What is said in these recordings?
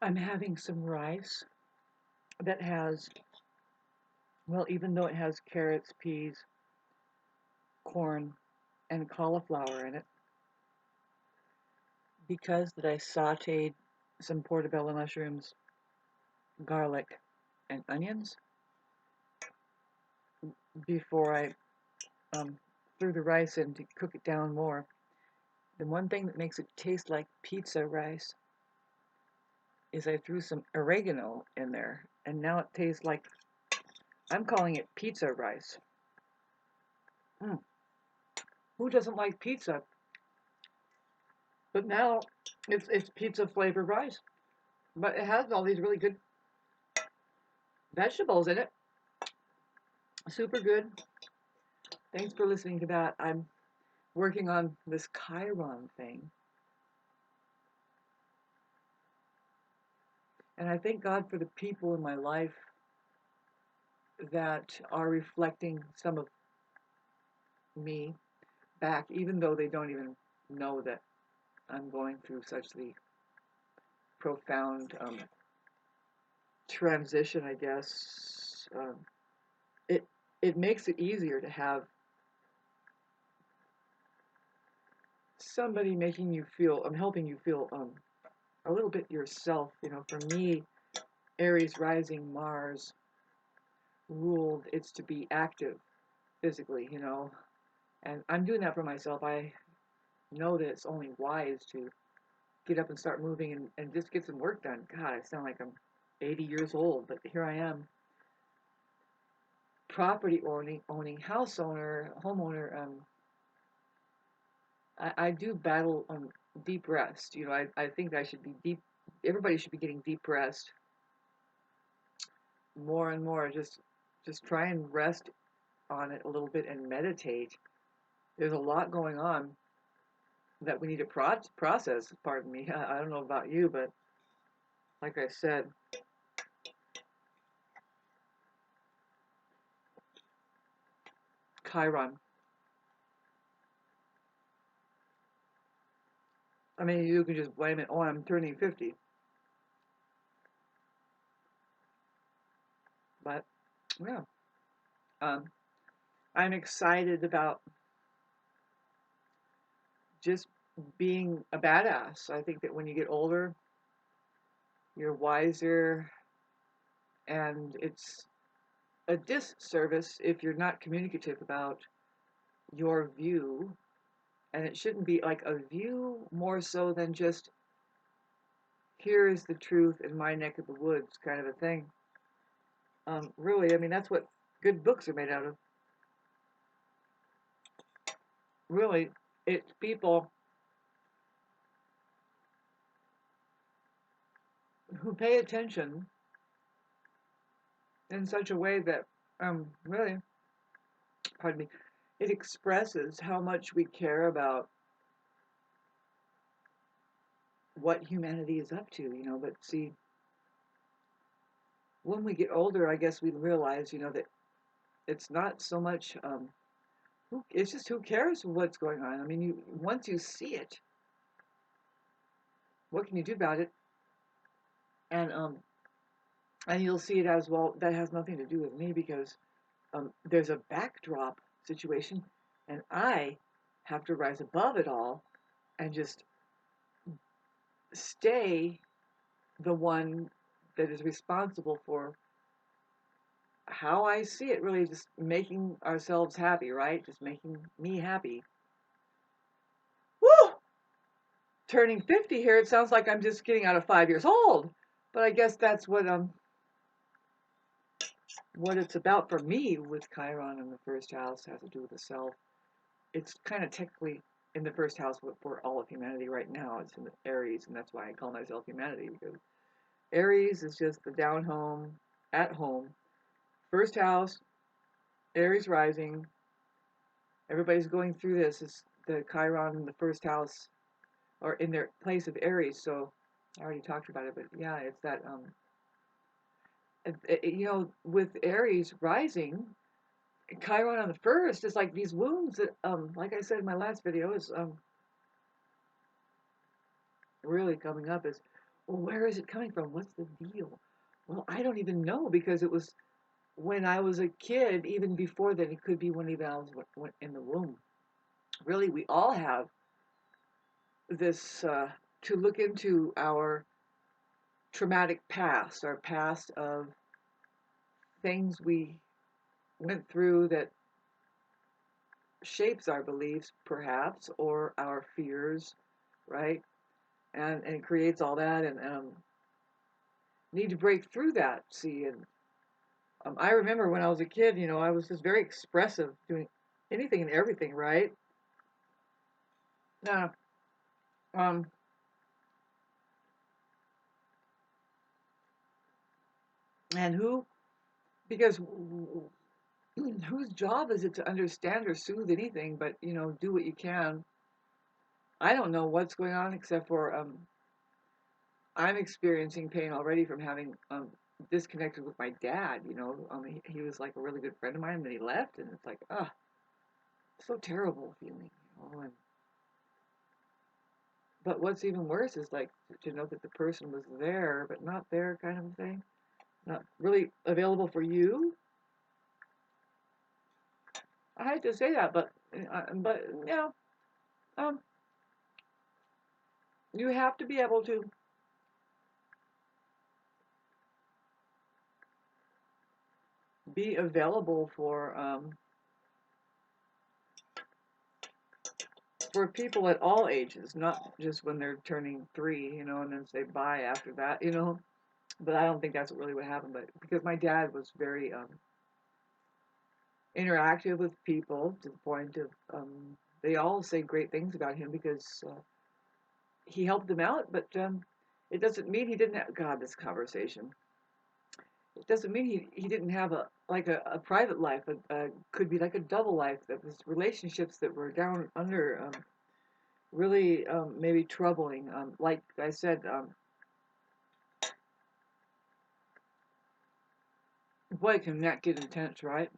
I'm having some rice that has, well, even though it has carrots, peas, corn, and cauliflower in it, because that I sauteed some portobello mushrooms, garlic, and onions before I threw the rice in to cook it down more. The one thing that makes it taste like pizza rice is I threw some oregano in there, and now it tastes like, I'm calling it pizza rice. Mm. Who doesn't like pizza? But now it's pizza flavored rice. But it has all these really good vegetables in it. Super good. Thanks for listening to that. I'm working on this Chiron thing. And I thank God for the people in my life that are reflecting some of me back, even though they don't even know that I'm going through such the profound transition, I guess. It it makes it easier to have somebody making you feel, helping you feel a little bit yourself. For me, Aries rising Mars ruled it's to be active physically, and I'm doing that for myself. I know that it's only wise to get up and start moving and just get some work done. God, I sound like I'm 80 years old, but here I am. Property owning house owner, homeowner. I do battle deep rest. I think I should be deep. Everybody should be getting deep rest more and more. Just try and rest on it a little bit and meditate. There's a lot going on that we need to process. Pardon me. I don't know about you, but like I said, Chiron. I mean, you can just blame it. Oh, I'm turning 50, but yeah, um, I'm excited about just being a badass. I think that when you get older, you're wiser, and it's a disservice if you're not communicative about your view. And it shouldn't be like a view more so than just, here is the truth in my neck of the woods kind of a thing. Really, I mean, that's what good books are made out of. Really, it's people who pay attention in such a way that, really, pardon me, it expresses how much we care about what humanity is up to, But see, when we get older, I guess we realize, that it's not so much, it's just who cares what's going on. I mean, once you see it, what can you do about it? And you'll see it as, well, that has nothing to do with me, because there's a backdrop situation, and I have to rise above it all and just stay the one that is responsible for how I see it, really just making ourselves happy, right? Just making me happy. Woo! Turning 50 here, it sounds like I'm just getting out of 5 years old. But I guess that's what it's about for me with Chiron in the first house, has to do with the self. It's kind of technically in the first house for all of humanity right now. It's in the Aries, and that's why I call myself humanity, because Aries is just the down home, at home. First house, Aries rising. Everybody's going through this. It's the Chiron in the first house, or in their place of Aries. So I already talked about it, but yeah, it's that with Aries rising, Chiron on the first is like these wounds that, like I said in my last video, is really coming up, is well, where is it coming from? What's the deal? Well, I don't even know because it was when I was a kid, even before that, it could be when even I was in the womb. Really, we all have this to look into our traumatic past, our past of things we went through that shapes our beliefs, perhaps, or our fears, right? And it creates all that, and need to break through that. See, and I remember when I was a kid, I was just very expressive, doing anything and everything, right? Now, um, and because whose job is it to understand or soothe anything, but do what you can. I don't know what's going on except for I'm experiencing pain already from having disconnected with my dad. He was like a really good friend of mine, and then he left, and it's like, so terrible feeling. But what's even worse is like to know that the person was there, but not there, kind of thing. Not really available for you. I hate to say that, but um, you have to be able to be available for people at all ages, not just when they're turning 3, and then say bye after that. But I don't think that's really what happened. But because my dad was very interactive with people to the point of they all say great things about him because he helped them out. But it doesn't mean he didn't have God. This conversation. It doesn't mean he didn't have a private life. Could be like a double life. That was relationships that were down under really maybe troubling. Like I said, boy, can that get intense, right?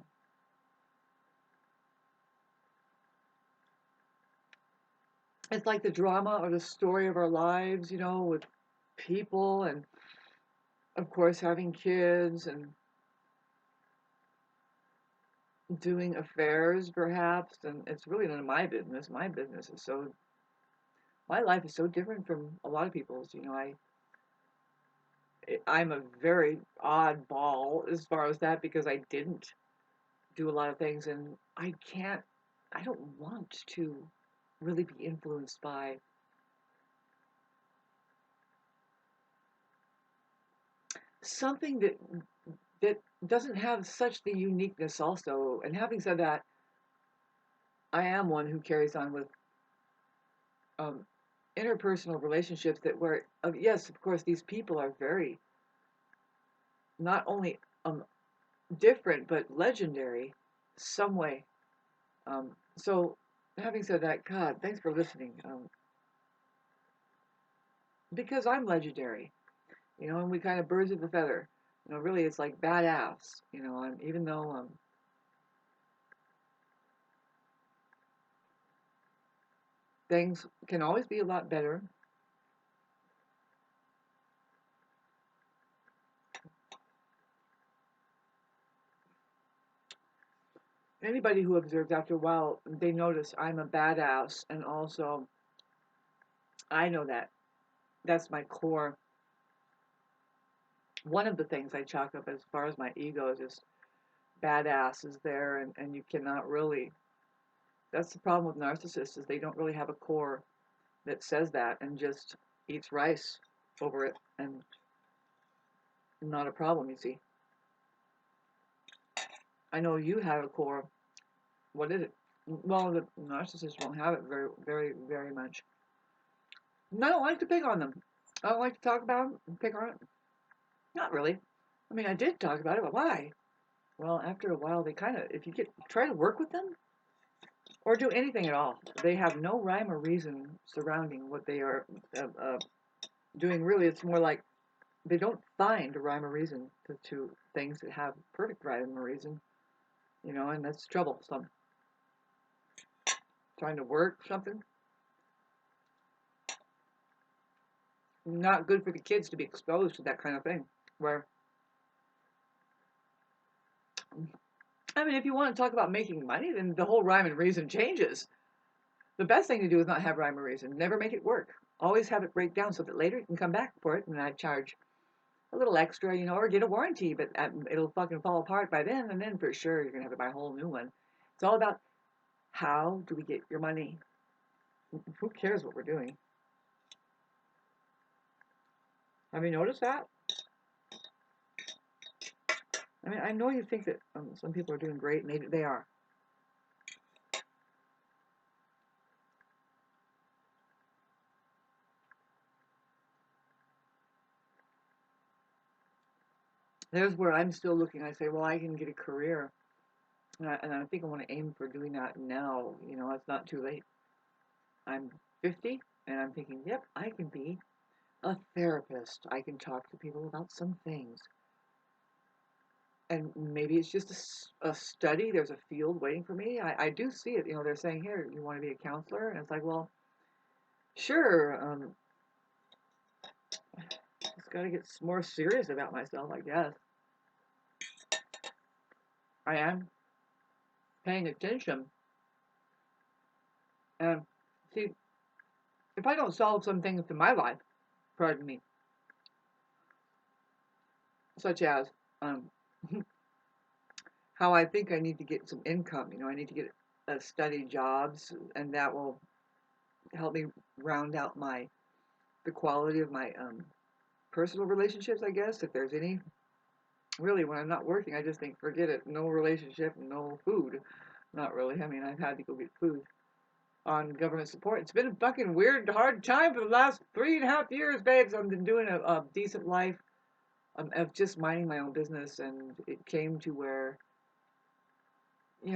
It's like the drama or the story of our lives, with people and, of course, having kids and doing affairs, perhaps. And it's really none of my business. My life is so different from a lot of people's. I'm a very oddball as far as that because I didn't do a lot of things, and I don't want to really be influenced by something that doesn't have such the uniqueness also. And having said that, I am one who carries on with um, interpersonal relationships that where yes, of course, these people are very not only different but legendary some way. So having said that, God, thanks for listening. Because I'm legendary, and we kind of birds of a feather. Really, it's like badass. And even though things can always be a lot better, anybody who observes after a while, they notice I'm a badass, and also I know that that's my core. One of the things I chalk up as far as my ego is just badass is there, and you cannot really. That's the problem with narcissists is they don't really have a core that says that and just eats rice over it, and not a problem. You see, I know you have a core. What is it? Well, the narcissists won't have it very, very, very much. And I don't like to pick on them. I don't like to talk about them and pick on it. Not really. I mean, I did talk about it, but why? Well, after a while, they kind of, if you try to work with them or do anything at all, they have no rhyme or reason surrounding what they are doing. Really, it's more like they don't find a rhyme or reason to things that have perfect rhyme or reason, and that's trouble. So I'm trying to work something. not good for the kids to be exposed to that kind of thing. Where, I mean, if you want to talk about making money, then the whole rhyme and reason changes. The best thing to do is not have rhyme or reason. Never make it work. Always have it break down so that later you can come back for it, and I charge a little extra, or get a warranty, but it'll fucking fall apart by then, and then for sure you're gonna have to buy a whole new one. It's all about how do we get your money. Who cares what we're doing? Have you noticed that? I mean, I know you think that some people are doing great, and they are. There's where I'm still looking. I say, well, I can get a career, and I think I want to aim for doing that now. It's not too late. I'm 50, and I'm thinking, yep, I can be a therapist. I can talk to people about some things. And maybe it's just a study. There's a field waiting for me. I do see it. They're saying, here, you want to be a counselor? And it's like, well, sure. Just got to get more serious about myself, I guess. I am paying attention. And see, if I don't solve some things in my life, pardon me, such as how I think I need to get some income. I need to get study jobs, and that will help me round out the quality of my personal relationships, I guess, if there's any. Really, when I'm not working, I just think, forget it. No relationship, no food. Not really. I mean, I've had to go get food on government support. It's been a fucking weird, hard time for the last 3.5 years, babes. I've been doing a decent life of just minding my own business, and it came to where,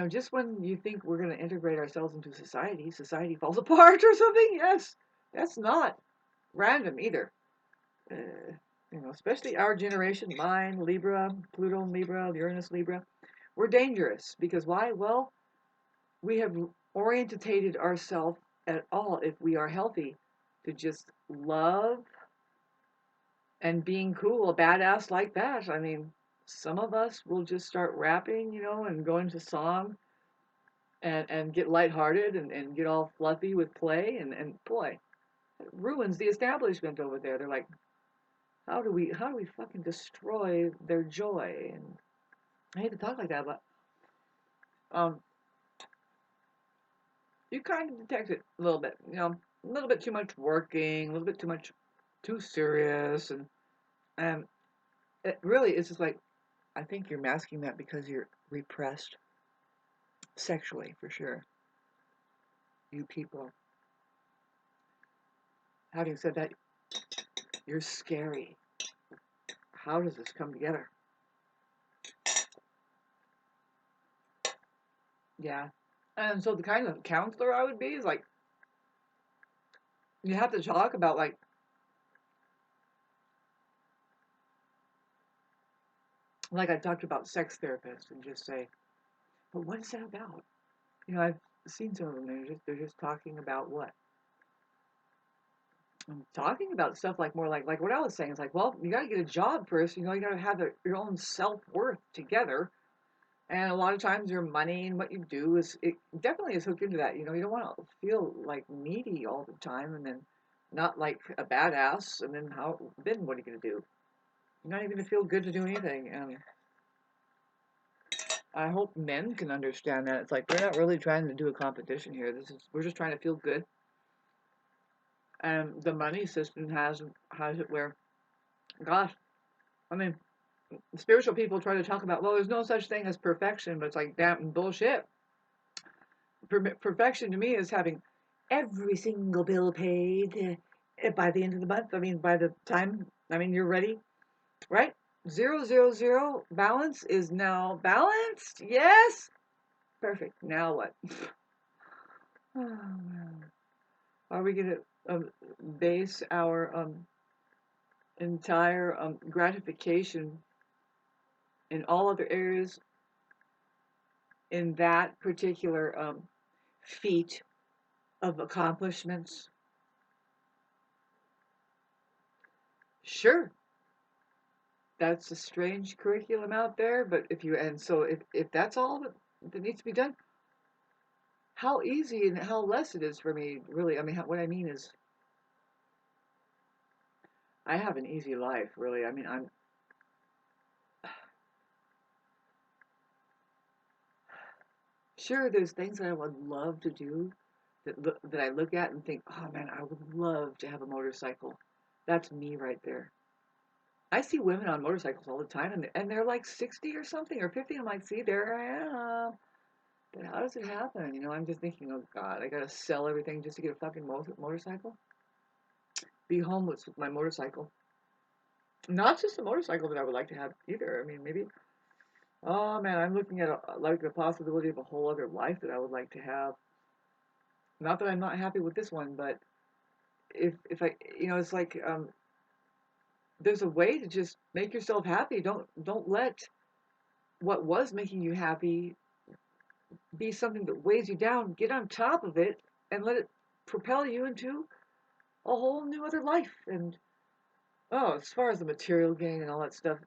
just when you think we're going to integrate ourselves into society falls apart or something. Yes, that's not random either. Especially our generation, mine, Libra, Pluto, Libra, Uranus, Libra, we're dangerous because why? Well, we have orientated ourselves at all, if we are healthy, to just love and being cool, a badass like that. I mean, some of us will just start rapping, and go into song and get lighthearted and get all fluffy with play, and boy, it ruins the establishment over there. They're like, how do we fucking destroy their joy? And I hate to talk like that, but um, you kind of detect it a little bit. A little bit too much working, a little bit too serious, and it really is just like, I think you're masking that because you're repressed sexually, for sure. You people. Having said that, you're scary. How does this come together? Yeah. And so the kind of counselor I would be is like, you have to talk about like I talked about sex therapists, and just say, but what is that about? I've seen some of them. They're just talking about what? Talking about stuff like more like what I was saying. It's like, well, you got to get a job first. You got to have your own self worth together. And a lot of times your money and what you do it definitely is hooked into that. You don't want to feel like needy all the time, and then not like a badass. And then what are you going to do? You're not even going to feel good to do anything. And I hope men can understand that. It's like, we're not really trying to do a competition here. We're just trying to feel good. And the money system has it where, gosh, I mean, spiritual people try to talk about, well, there's no such thing as perfection, but it's like, damn bullshit. Perfection to me is having every single bill paid by the end of the month. I mean, by the time, you're ready, right? 000 balance is now balanced. Yes, perfect. Now what? Oh, man. Are we going to base our entire gratification in all other areas in that particular feat of accomplishments? Sure, that's a strange curriculum out there, but if that's all that needs to be done, how easy and how less it is for me, really. I mean, what I mean is, I have an easy life, really. I mean, I'm sure there's things that I would love to do that I look at and think, oh man, I would love to have a motorcycle. That's me right there. I see women on motorcycles all the time, and they're like 60 or something or 50. I'm like, see, there I am. But how does it happen? I'm just thinking, oh God, I gotta sell everything just to get a fucking motorcycle. Be homeless with my motorcycle. Not just a motorcycle that I would like to have either. I mean, maybe. Oh man, I'm looking at like the possibility of a whole other life that I would like to have. Not that I'm not happy with this one, but if I, it's like there's a way to just make yourself happy. Don't let what was making you happy be something that weighs you down. Get on top of it and let it propel you into a whole new other life. And oh, as far as the material gain and all that stuff,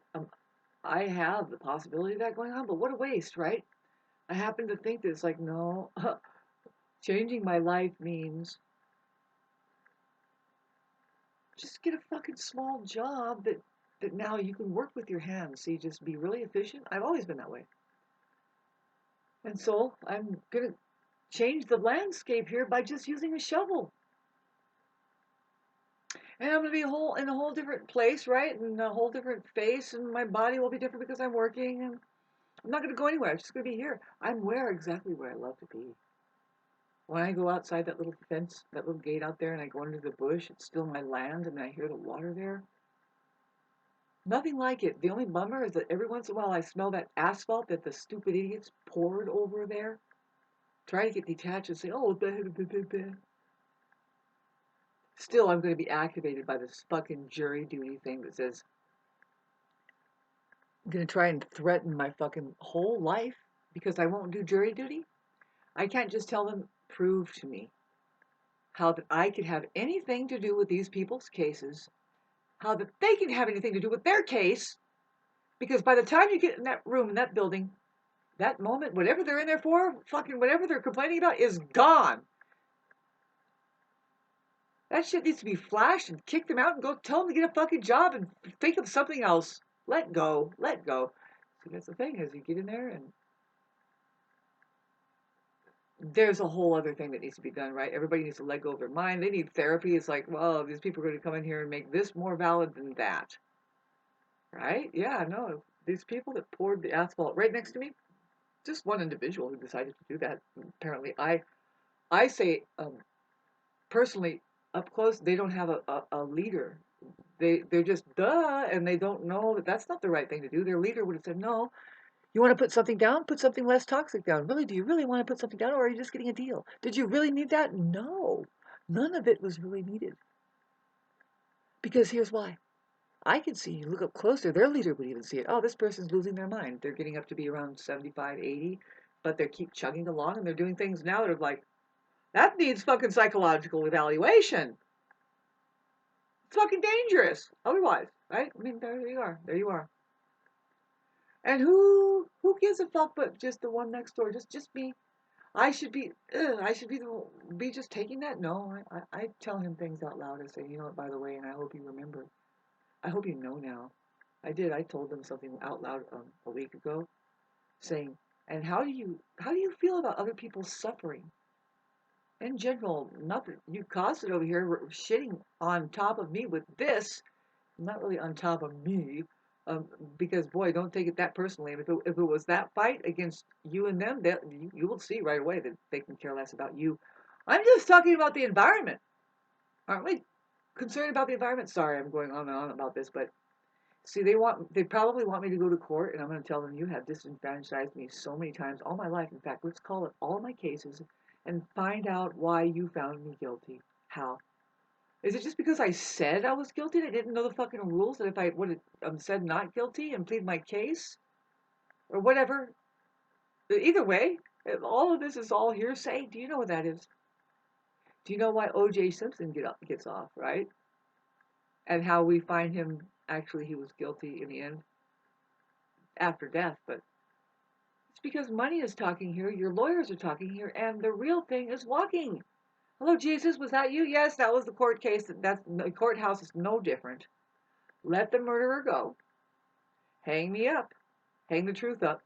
I have the possibility of that going on, but what a waste, right? I happen to think that it's like, no, changing my life means just get a fucking small job that now you can work with your hands. See, just be really efficient. I've always been that way. And so I'm gonna change the landscape here by just using a shovel. And I'm gonna be in a whole different place, right? And a whole different face, and my body will be different because I'm working, and I'm not gonna go anywhere. I'm just gonna be here. I'm exactly where I love to be. When I go outside that little fence, that little gate out there, and I go into the bush, it's still my land, and I hear the water there. Nothing like it. The only bummer is that every once in a while I smell that asphalt that the stupid idiots poured over there. Try to get detached and say, oh, still I'm going to be activated by this fucking jury duty thing that says, I'm going to try and threaten my fucking whole life because I won't do jury duty. I can't just tell them, prove to me how that I could have anything to do with these people's cases, how that they can have anything to do with their case, because by the time you get in that room, in that building, that moment, whatever they're in there for, fucking whatever they're complaining about is gone. That shit needs to be flashed and kick them out and go tell them to get a fucking job and think of something else. Let go. Let go. See, that's the thing is you get in there and there's a whole other thing that needs to be done, right? Everybody needs to let go of their mind. They need therapy. It's like, well, these people are going to come in here and make this more valid than that. Right? Yeah, no. These people that poured the asphalt right next to me, just one individual who decided to do that. Apparently, I say personally up close, they don't have a leader. They're just duh, and they don't know that that's not the right thing to do. Their leader would have said, no, you want to put something down? Put something less toxic down. Really, do you really want to put something down, or are you just getting a deal? Did you really need that? No, none of it was really needed. Because here's why. I can see, you look up closer, their leader would even see it. Oh, this person's losing their mind. They're getting up to be around 75, 80, but they keep chugging along and they're doing things now that are like, that needs fucking psychological evaluation. It's fucking dangerous. Otherwise, right? I mean, there you are. There you are. And who gives a fuck but just the one next door? Just me. I should be just taking that. No, I tell him things out loud and say, you know what, by the way, and I hope you remember. I hope you know now. I did. I told them something out loud a week ago, saying, and how do you feel about other people's suffering? In general, not that you caused it over here, shitting on top of me with this, not really on top of me, because boy, don't take it that personally. If it was that fight against you and them, you will see right away that they can care less about you. I'm just talking about the environment. Aren't we concerned about the environment? Sorry, I'm going on and on about this, but see, they probably want me to go to court, and I'm going to tell them you have disenfranchised me so many times all my life. In fact, let's call it all my cases and find out why you found me guilty. How? Is it just because I said I was guilty and I didn't know the fucking rules that if I would have said not guilty and plead my case or whatever? Either way, all of this is all hearsay. Do you know what that is? Do you know why O.J. Simpson gets off, right? and how we find him, actually he was guilty in the end after death, but it's because money is talking here, your lawyers are talking here, and the real thing is walking. Hello, Jesus, was that you? Yes, that was the court case. The courthouse is no different. Let the murderer go. Hang me up. Hang the truth up.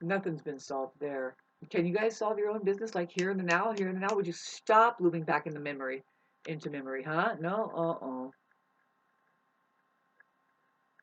Nothing's been solved there. Can you guys solve your own business like here and the now? Here and the now? Would you stop looping back into memory, huh? No?